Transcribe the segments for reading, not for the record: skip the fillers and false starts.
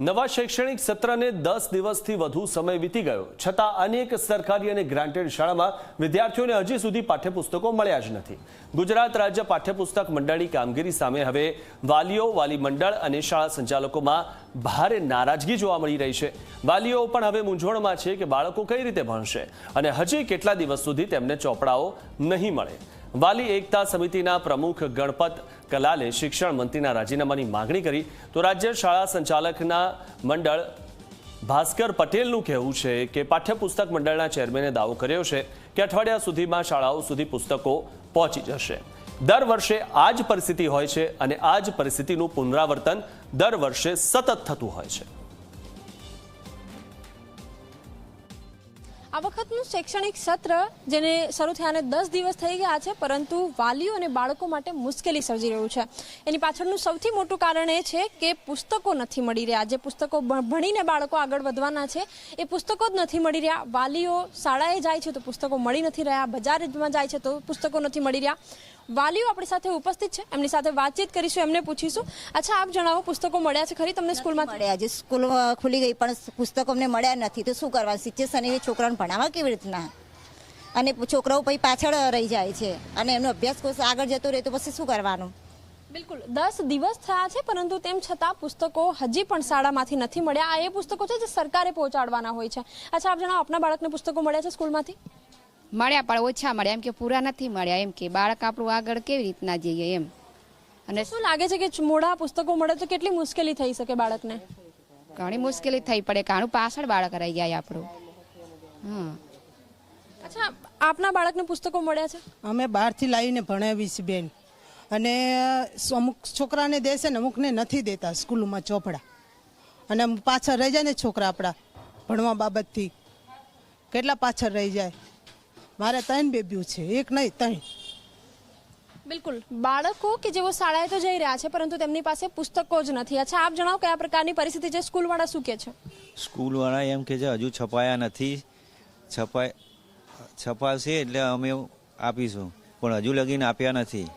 નવા શૈક્ષણિક સત્રને 10 દિવસથી વધુ સમય વીતી ગયો છતાં અનેક સરકારી અને ગ્રાન્ટેડ શાળામાં વિદ્યાર્થીઓને હજી સુધી પાઠ્યપુસ્તકો મળ્યા જ નથી। ગુજરાત રાજ્ય પાઠ્યપુસ્તક મંડળની કામગીરી સામે હવે વાલીઓ, વાલી મંડળ અને શાળા સંચાલકોમાં ભારે નારાજગી જોવા મળી રહી છે। વાલીઓ પણ હવે મૂંઝવણમાં છે કે બાળકો કઈ રીતે ભણશે અને હજી કેટલા દિવસ સુધી તેમને ચોપડાઓ નહીં મળે। વાલી એકતા સમિતિના પ્રમુખ ગણપત કલાલે શિક્ષણ મંત્રીના રાજીનામાની માગણી કરી તો રાજ્ય શાળા સંચાલકના મંડળ ભાસ્કર પટેલનું કહેવું છે કે પાઠ્યપુસ્તક મંડળના ચેરમેને દાવો કર્યો છે કે અઠવાડિયા સુધીમાં શાળાઓ સુધી પુસ્તકો પહોંચી જશે। દર વર્ષે આ જ પરિસ્થિતિ હોય છે અને આ જ પરિસ્થિતિનું પુનરાવર્તન દર વર્ષે સતત થતું હોય છે। આ વખતનું શૈક્ષણિક સત્ર જેને શરૂ થયાને 10 દિવસ થઈ ગયા છે, પરંતુ વાલીઓ અને બાળકો માટે મુશ્કેલી સર્જી રહ્યું છે। એની પાછળનું સૌથી મોટું કારણ એ છે કે પુસ્તકો નથી મળી રહ્યા। જે પુસ્તકો ભણીને બાળકો આગળ વધવાના છે એ પુસ્તકો જ નથી મળી રહ્યા। વાલીઓ શાળાએ જાય છે તો પુસ્તકો મળી નથી રહ્યા, બજારમાં જાય છે તો પુસ્તકો નથી મળી રહ્યા। વાલીઓ આપણી સાથે ઉપસ્થિત છે, એમની સાથે વાતચીત કરીશું, એમને પૂછીશું। અચ્છા, આપ જણાવો, પુસ્તકો મળ્યા છે ખરી તમને સ્કૂલમાં? મળ્યા છે, સ્કૂલ ખુલી ગઈ પણ પુસ્તકો અમને મળ્યા નથી તો શું કરવાનું? સિચ્યુએશન એવી, છોકરાઓને ભણાવવા કેવી રીતના? અને છોકરાઓ પછી પાછળ રહી જાય છે અને એમનો અભ્યાસ કોર્સ આગળ જતો રહે તો પછી શું કરવાનું? બિલકુલ 10 દિવસ થયા છે, પરંતુ તેમ છતાં પુસ્તકો હજી પણ શાળામાંથી નથી મળ્યા। આ એ પુસ્તકો છે જે સરકારે પહોંચાડવાના હોય છે। અચ્છા, આપ જણાવો, આપના બાળકને પુસ્તકો મળ્યા છે સ્કૂલમાંથી? મળ્યા પણ ઓછા મળ્યા, એમ કે પૂરા નથી મળ્યા, એમ કે બાળક આપણું આગળ કેવી રીતના જઈએ એમ। અને શું લાગે છે કે મોડા પુસ્તકો મળે તો કેટલી મુશ્કેલી થઈ શકે બાળકને? ઘણી મુશ્કેલી થઈ પડે, ઘણું પાછળ બાળક રહી જાય આપણું। અચ્છા, આપના બાળકને પુસ્તકો મળ્યા છે? અમે બહારથી લાવીને ભણાવી છે બેન, અને અમુક છોકરાને દેશે ને અમુકને નથી દેતા સ્કૂલમાં ચોપડા, અને પાછળ રહી જાય ને છોકરા આપણા ભણવા બાબતથી, કેટલા પાછળ રહી જાય। મારે 3 બેબીઓ છે, એક નહીં 3। બિલકુલ, બાળકો કે જેઓ શાળાએ તો જઈ રહ્યા છે પરંતુ તેમની પાસે પુસ્તકો જ નથી। અચ્છા, આપ જણાવો, કયા પ્રકારની પરિસ્થિતિ છે? સ્કૂલવાળા શું કહે છે? સ્કૂલવાળા એમ કે છે હજુ છપાયા નથી, છપાશે એટલે અમે આપીશું, પણ હજુ લગીને આપ્યા નથી।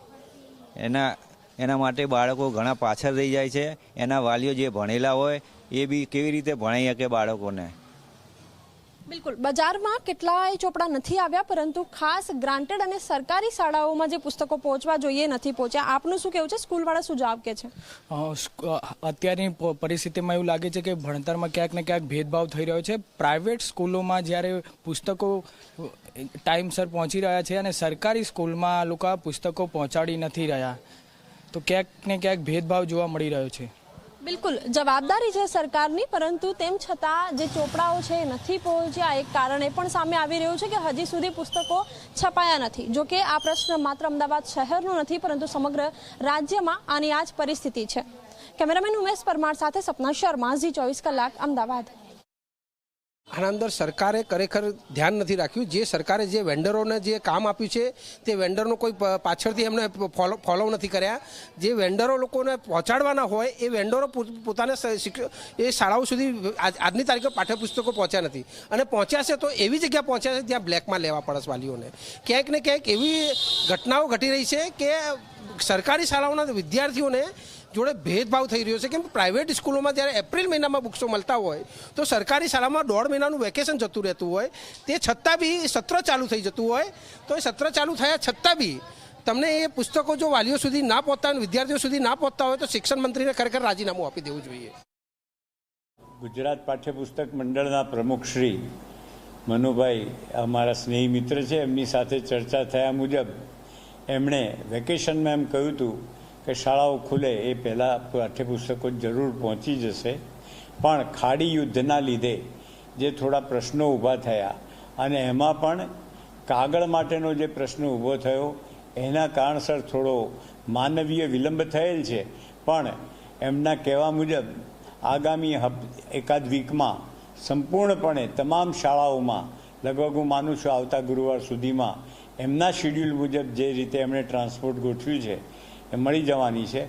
એના માટે બાળકો ઘણા પાછળ રહી જાય છે। એના વાલીઓ જે ભણેલા હોય એ બી કેવી રીતે ભણાઈ શકે બાળકોને? બિલકુલ, બજારમાં કેટલાય ચોપડા નથી આવ્યા, પરંતુ ખાસ ગ્રાન્ટેડ અને સરકારી શાળાઓમાં જે પુસ્તકો પહોંચવા જોઈએ નથી પહોંચ્યા। આપનું શું કહેવું છે? સ્કૂલવાળા શું જવાબ કહે છે? અત્યારની પરિસ્થિતિમાં એવું લાગે છે કે ભણતરમાં ક્યાંક ને ક્યાંક ભેદભાવ થઈ રહ્યો છે। પ્રાઇવેટ સ્કૂલોમાં જ્યારે પુસ્તકો ટાઈમસર પહોંચી રહ્યા છે અને સરકારી સ્કૂલમાં લોકો પુસ્તકો પહોંચાડી નથી રહ્યા, તો ક્યાંક ને ક્યાંક ભેદભાવ જોવા મળી રહ્યો છે। બિલકુલ, જવાબદારી છે સરકારની, પરંતુ તેમ છતાં જે ચોપડાઓ છે એ નથી પહોંચ્યા। એક કારણ એ પણ સામે આવી રહ્યું છે કે હજી સુધી પુસ્તકો છપાયા નથી। જો કે આ પ્રશ્ન માત્ર અમદાવાદ શહેરનો નથી, પરંતુ સમગ્ર રાજ્યમાં આની આ જ પરિસ્થિતિ છે। કેમેરામેન ઉમેશ પરમાર સાથે સપના શર્મા, ઝી24 કલાક, અમદાવાદ। આના અંદર સરકારે ખરેખર ધ્યાન નથી રાખ્યું। જે સરકારે જે વેન્ડરોને જે કામ આપ્યું છે તે વેન્ડરનો કોઈ પાછળથી એમને ફોલો નથી કર્યા। જે વેન્ડરો લોકોને પહોંચાડવાના હોય એ વેન્ડરો પોતાના એ શાળાઓ સુધી આજની તારીખે પાઠ્યપુસ્તકો પહોંચ્યા નથી, અને પહોંચ્યા છે તો એવી જગ્યા પહોંચ્યા છે જ્યાં બ્લેકમાં લેવા પડે વાલીઓને। ક્યાંક ને ક્યાંક એવી ઘટનાઓ ઘટી રહી છે કે સરકારી શાળાઓના વિદ્યાર્થીઓને જોડે ભેદભાવ થઈ રહ્યો છે। કેમ પ્રાઇવેટ સ્કૂલોમાં જ્યારે એપ્રિલ મહિનામાં બુક્સો મળતા હોય તો સરકારી શાળામાં 1.5 મહિનાનું વેકેશન જતું રહેતું હોય, તે છતાં બી સત્ર ચાલુ થઈ જતું હોય, તો એ સત્ર ચાલુ થયા છતાં બી તમને એ પુસ્તકો જો વાલીઓ સુધી ના પહોંચતા હોય, વિદ્યાર્થીઓ સુધી ના પહોંચતા હોય તો શિક્ષણ મંત્રીને ખરેખર રાજીનામું આપી દેવું જોઈએ। ગુજરાત પાઠ્યપુસ્તક મંડળના પ્રમુખ શ્રી મનુભાઈ અમારા સ્નેહી મિત્ર છે, એમની સાથે ચર્ચા થયા મુજબ એમણે વેકેશનમાં એમ કહ્યું હતું કે શાળાઓ ખુલે એ પહેલાં પાઠ્યપુસ્તકો જરૂર પહોંચી જશે, પણ ખાડી યુદ્ધના લીધે જે થોડા પ્રશ્નો ઊભા થયા અને એમાં પણ કાગળ માટેનો જે પ્રશ્ન ઊભો થયો એના કારણસર થોડો માનવીય વિલંબ થયેલ છે। પણ એમના કહેવા મુજબ આગામી એકાદ વીકમાં સંપૂર્ણપણે તમામ શાળાઓમાં, લગભગ હું માનું છું આવતા ગુરુવાર સુધીમાં એમના શેડ્યુલ મુજબ જે રીતે એમણે ટ્રાન્સપોર્ટ ગોઠવ્યું છે એ મળી જવાની છે।